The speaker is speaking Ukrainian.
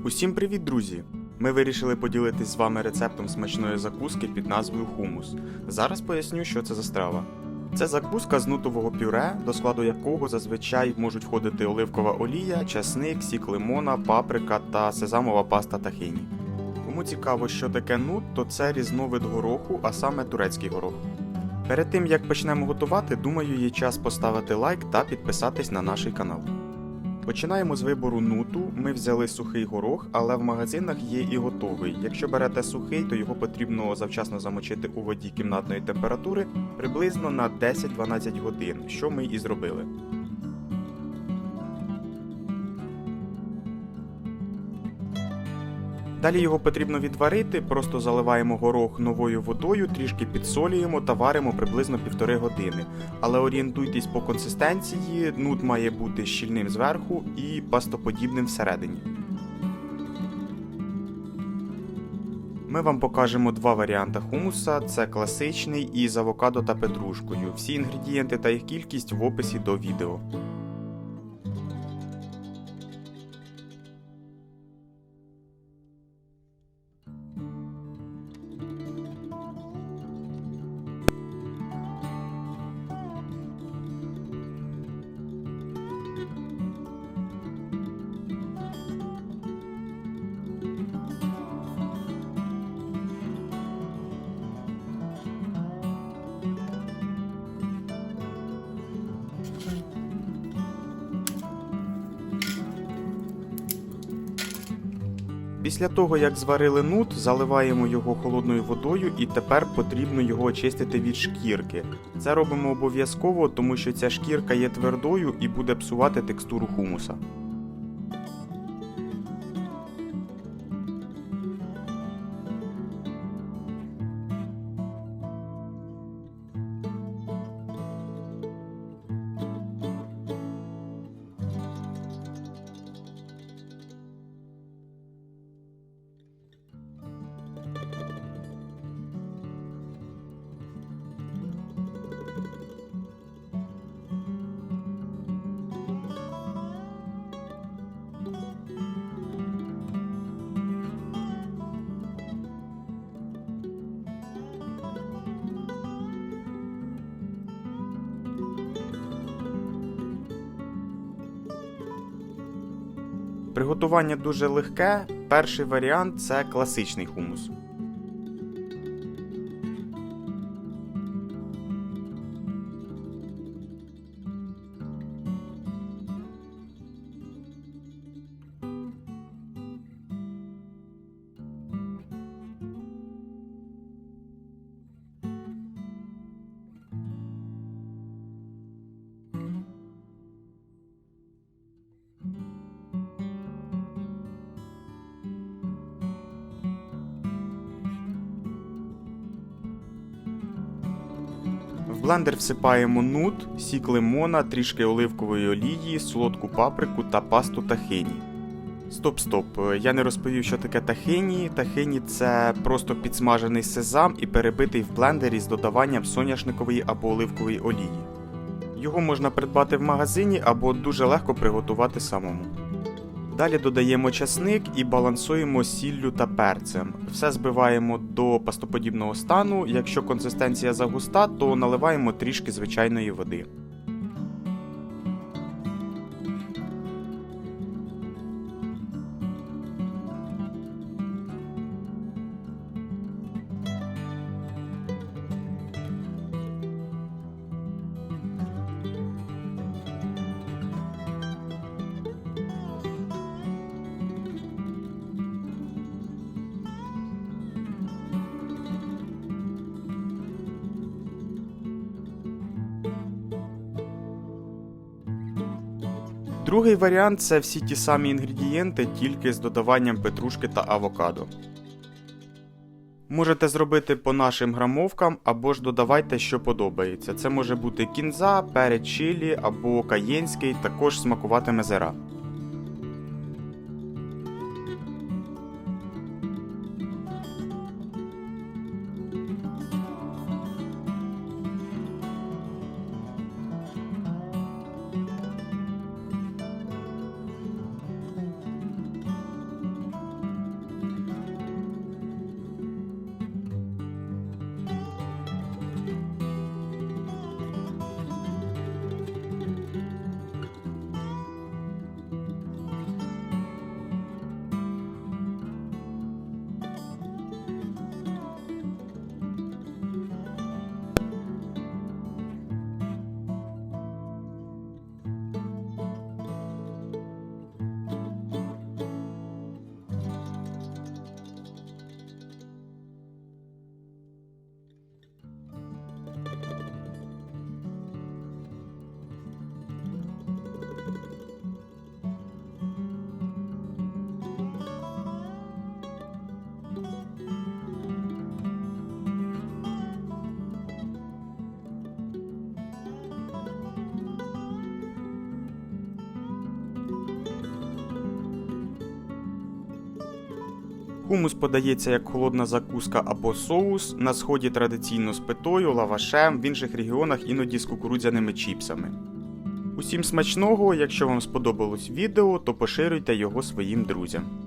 Усім привіт, друзі! Ми вирішили поділитись з вами рецептом смачної закуски під назвою хумус. Зараз поясню, що це за страва. Це закуска з нутового пюре, до складу якого зазвичай можуть входити оливкова олія, часник, сік лимона, паприка та сезамова паста тахіні. Кому цікаво, що таке нут, то це різновид гороху, а саме турецький горох. Перед тим, як почнемо готувати, думаю, є час поставити лайк та підписатись на наш канал. Починаємо з вибору нуту. Ми взяли сухий горох, але в магазинах є і готовий. Якщо берете сухий, то його потрібно завчасно замочити у воді кімнатної температури приблизно на 10-12 годин, що ми і зробили. Далі його потрібно відварити, просто заливаємо горох новою водою, трішки підсолюємо та варимо приблизно 1,5 години. Але орієнтуйтесь по консистенції, нут має бути щільним зверху і пастоподібним всередині. Ми вам покажемо два варіанти хумуса, це класичний і з авокадо та петрушкою. Всі інгредієнти та їх кількість в описі до відео. Після того, як зварили нут, заливаємо його холодною водою і тепер потрібно його очистити від шкірки. Це робимо обов'язково, тому що ця шкірка є твердою і буде псувати текстуру хумуса. Приготування дуже легке. Перший варіант – це класичний хумус. В блендер всипаємо нут, сік лимона, трішки оливкової олії, солодку паприку та пасту тахіні. Стоп, я не розповів, що таке тахіні. Тахіні – це просто підсмажений сезам і перебитий в блендері з додаванням соняшникової або оливкової олії. Його можна придбати в магазині або дуже легко приготувати самому. Далі додаємо часник і балансуємо сіллю та перцем. Все збиваємо до пастоподібного стану. Якщо консистенція загуста, то наливаємо трішки звичайної води. Другий варіант – це всі ті самі інгредієнти, тільки з додаванням петрушки та авокадо. Можете зробити по нашим грамовкам, або ж додавайте, що подобається. Це може бути кінза, перець чилі або каєнський, також смакуватиме зира. Хумус подається як холодна закуска або соус, на сході традиційно з питою, лавашем, в інших регіонах іноді з кукурудзяними чіпсами. Усім смачного, якщо вам сподобалось відео, то поширюйте його своїм друзям.